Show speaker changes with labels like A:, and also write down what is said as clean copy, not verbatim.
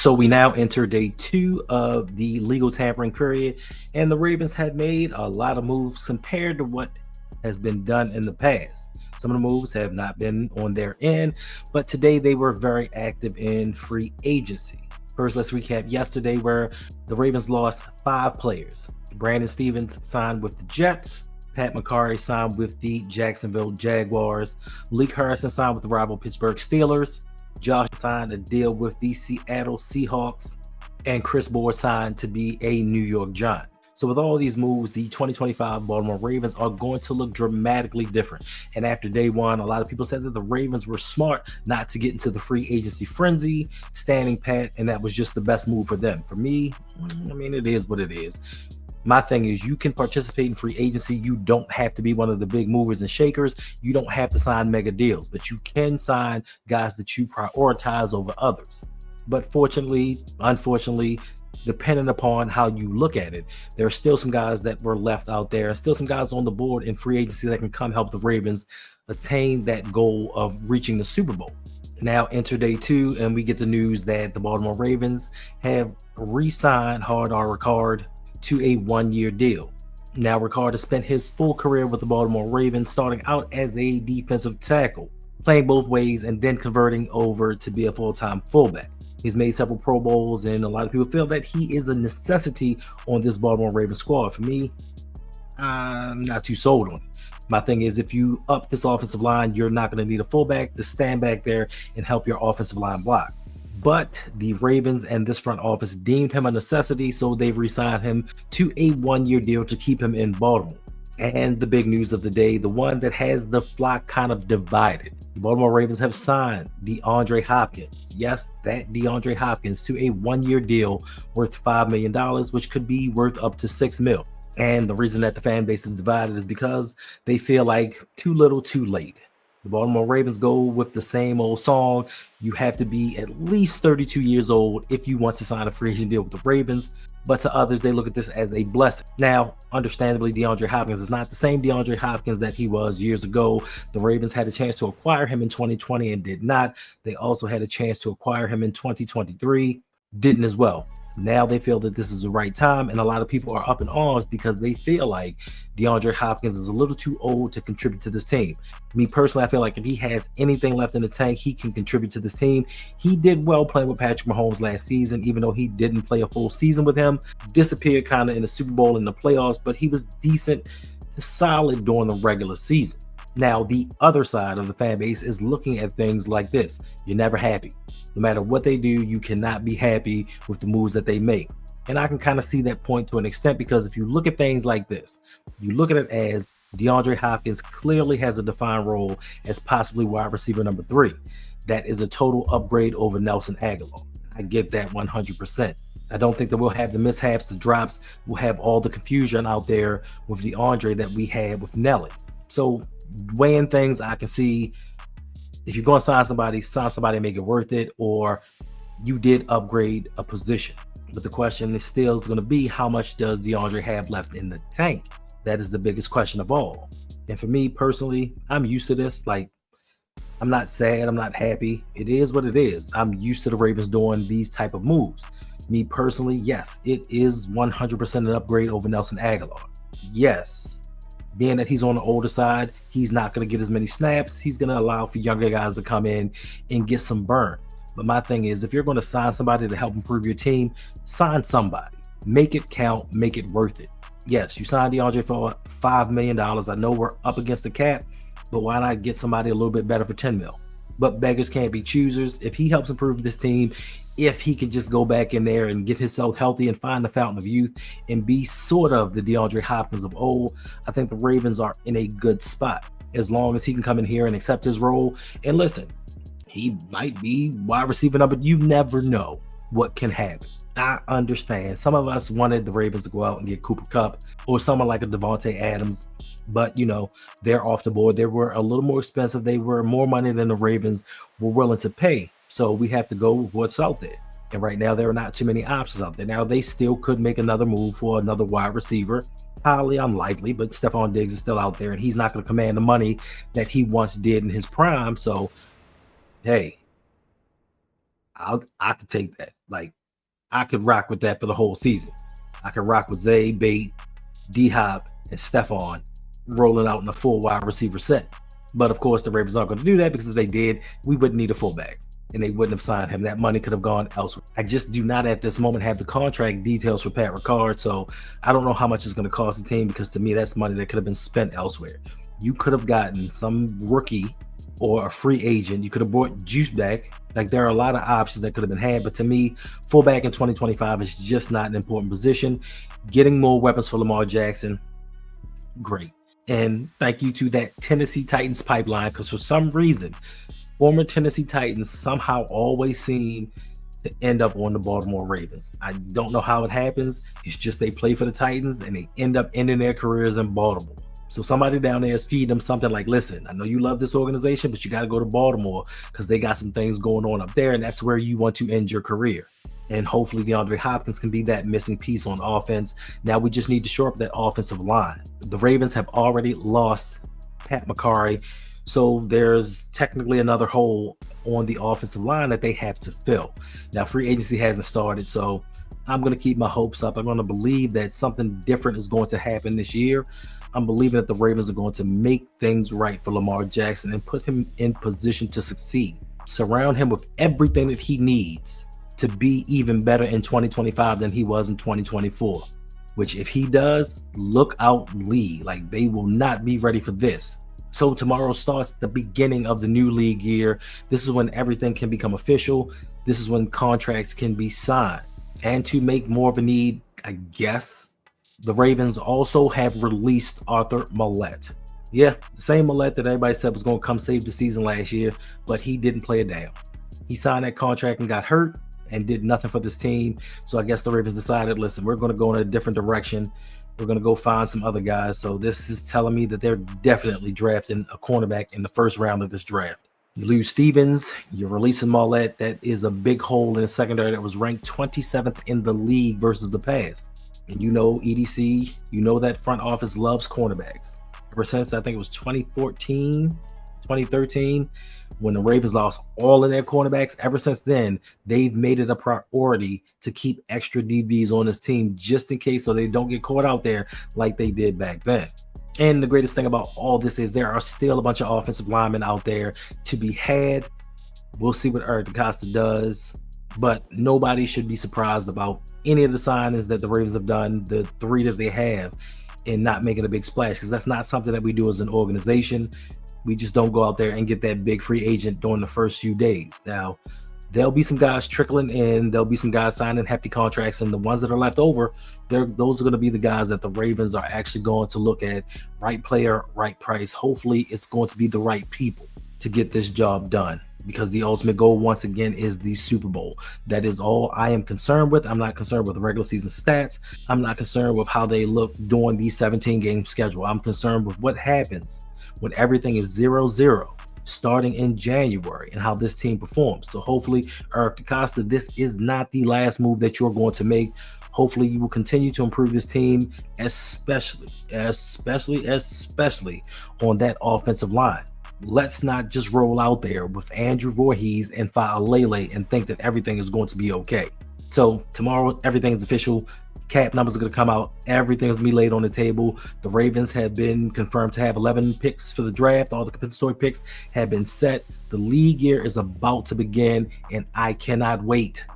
A: So we now enter day 2 of the legal tampering period, and the Ravens have made a lot of moves compared to what has been done in the past. Some of the moves have not been on their end, but today they were very active in free agency. First, let's recap yesterday where the Ravens lost 5 players. Brandon Stevens signed with the Jets. Pat McCarry signed with the Jacksonville Jaguars. Malik Harrison signed with the rival Pittsburgh Steelers. Josh signed a deal with the Seattle Seahawks, and Chris Board signed to be a New York Giant. So with all these moves, the 2025 Baltimore Ravens are going to look dramatically different. And after day 1, a lot of people said that the Ravens were smart not to get into the free agency frenzy, standing pat, and that was just the best move for them. For me, I mean, it is what it is. My thing is, you can participate in free agency. You don't have to be one of the big movers and shakers. You don't have to sign mega deals, but you can sign guys that you prioritize over others. But unfortunately, depending upon how you look at it, there are still some guys that were left out there and still some guys on the board in free agency that can come help the Ravens attain that goal of reaching the Super Bowl. Now enter day 2, and we get the news that the Baltimore Ravens have re-signed Ricard to a 1-year deal. Now Ricard has spent his full career with the Baltimore Ravens, starting out as a defensive tackle, playing both ways and then converting over to be a full-time fullback. He's made several Pro Bowls, and a lot of people feel that he is a necessity on this Baltimore Ravens squad. For me, I'm not too sold on it. My thing is, if you up this offensive line, you're not going to need a fullback to stand back there and help your offensive line block. But the Ravens and this front office deemed him a necessity, so they've re-signed him to a 1-year deal to keep him in Baltimore. And the big news of the day, the one that has the flock kind of divided. The Baltimore Ravens have signed DeAndre Hopkins. Yes, that DeAndre Hopkins to a 1-year deal worth $5 million, which could be worth up to $6 million. And the reason that the fan base is divided is because they feel like too little, too late. The Baltimore Ravens go with the same old song. You have to be at least 32 years old if you want to sign a free agent deal with the Ravens. But to others, they look at this as a blessing. Now, understandably, DeAndre Hopkins is not the same DeAndre Hopkins that he was years ago. The Ravens had a chance to acquire him in 2020 and did not. They also had a chance to acquire him in 2023, didn't as well. Now they feel that this is the right time, and a lot of people are up in arms because they feel like DeAndre Hopkins is a little too old to contribute to this team. Me personally, I feel like if he has anything left in the tank, he can contribute to this team. He did well playing with Patrick Mahomes last season, even though he didn't play a full season with him. Disappeared kind of in the Super Bowl and the playoffs, but he was decent to solid during the regular season. Now, the other side of the fan base is looking at things like this. You're never happy. No matter what they do, you cannot be happy with the moves that they make. And I can kind of see that point to an extent, because if you look at things like this, you look at it as DeAndre Hopkins clearly has a defined role as possibly wide receiver number 3. That is a total upgrade over Nelson Aguilar. I get that 100%. I don't think that we'll have the mishaps, the drops. We'll have all the confusion out there with DeAndre that we had with Nelly. So weighing things, I can see if you're going to sign somebody and make it worth it, or you did upgrade a position. But the question is still going to be, how much does DeAndre have left in the tank? That is the biggest question of all. And for me personally, I'm used to this. Like, I'm not sad, I'm not happy. It is what it is. I'm used to the Ravens doing these type of moves. Me personally, yes, it is 100% an upgrade over Nelson Aguilar. Yes. Being that he's on the older side, he's not going to get as many snaps. He's going to allow for younger guys to come in and get some burn. But my thing is, if you're going to sign somebody to help improve your team, sign somebody. Make it count. Make it worth it. Yes, you signed DeAndre for $5 million. I know we're up against the cap, but why not get somebody a little bit better for $10 million? But beggars can't be choosers. If he helps improve this team, if he can just go back in there and get himself healthy and find the fountain of youth and be sort of the DeAndre Hopkins of old, I think the Ravens are in a good spot. As long as he can come in here and accept his role. And listen, he might be wide receiver number. You never know what can happen. I understand. Some of us wanted the Ravens to go out and get Cooper Kupp or someone like a Devontae Adams. But, you know, they're off the board. They were a little more expensive. They were more money than the Ravens were willing to pay. So we have to go with what's out there. And right now, there are not too many options out there. Now, they still could make another move for another wide receiver. Highly unlikely, but Stephon Diggs is still out there, and he's not going to command the money that he once did in his prime. So, hey, I could take that. Like, I could rock with that for the whole season. I could rock with Zay, Bate, D Hop, and Stephon rolling out in a full wide receiver set. But of course, the Ravens aren't going to do that, because if they did, we wouldn't need a fullback and they wouldn't have signed him. That money could have gone elsewhere. I just do not at this moment have the contract details for Pat Ricard, so I don't know how much it's going to cost the team, because to me, that's money that could have been spent elsewhere. You could have gotten some rookie or a free agent. You could have brought Juice back. Like, there are a lot of options that could have been had, but to me, fullback in 2025 is just not an important position. Getting more weapons for Lamar Jackson, great. And thank you to that Tennessee Titans pipeline, because for some reason, former Tennessee Titans somehow always seem to end up on the Baltimore Ravens. I don't know how it happens. It's just they play for the Titans and they end up ending their careers in Baltimore. So somebody down there is feeding them something like, listen, I know you love this organization, but you got to go to Baltimore because they got some things going on up there, and that's where you want to end your career. And hopefully DeAndre Hopkins can be that missing piece on offense. Now we just need to shore up that offensive line. The Ravens have already lost Pat McCarry, so there's technically another hole on the offensive line that they have to fill. Now, free agency hasn't started, so I'm going to keep my hopes up. I'm going to believe that something different is going to happen this year. I'm believing that the Ravens are going to make things right for Lamar Jackson and put him in position to succeed. Surround him with everything that he needs to be even better in 2025 than he was in 2024. Which, if he does, look out, league. Like, they will not be ready for this. So tomorrow starts the beginning of the new league year. This is when everything can become official. This is when contracts can be signed. And to make more of a need, I guess, the Ravens also have released Arthur Maulet. Yeah, the same Maulet that everybody said was going to come save the season last year, but he didn't play it down. He signed that contract and got hurt and did nothing for this team. So I guess the Ravens decided, listen, we're going to go in a different direction. We're going to go find some other guys. So this is telling me that they're definitely drafting a cornerback in the first round of this draft. You lose Stevens, you're releasing Maulet. That is a big hole in the secondary that was ranked 27th in the league versus the pass. And you know, EDC, you know that front office loves cornerbacks. Ever since, I think it was 2014, 2013, when the Ravens lost all of their cornerbacks, ever since then, they've made it a priority to keep extra DBs on this team just in case, so they don't get caught out there like they did back then. And the greatest thing about all this is there are still a bunch of offensive linemen out there to be had. We'll see what Eric DeCosta does, but nobody should be surprised about any of the signings that the Ravens have done, the three that they have, and not making a big splash, because that's not something that we do as an organization. We just don't go out there and get that big free agent during the first few days. Now, there'll be some guys trickling in. There'll be some guys signing hefty contracts, and the ones that are left over, those are going to be the guys that the Ravens are actually going to look at. Right player, right price. Hopefully, it's going to be the right people to get this job done, because the ultimate goal, once again, is the Super Bowl. That is all I am concerned with. I'm not concerned with regular season stats. I'm not concerned with how they look during the 17-game schedule. I'm concerned with what happens when everything is 0-0 starting in January and how this team performs. So hopefully, Eric DeCosta, this is not the last move that you're going to make. Hopefully, you will continue to improve this team, especially on that offensive line. Let's not just roll out there with Andrew Voorhees and Fa'alele and think that everything is going to be okay. So tomorrow, everything is official. Cap numbers are going to come out. Everything is going to be laid on the table. The Ravens have been confirmed to have 11 picks for the draft. All the compensatory picks have been set. The league year is about to begin, and I cannot wait.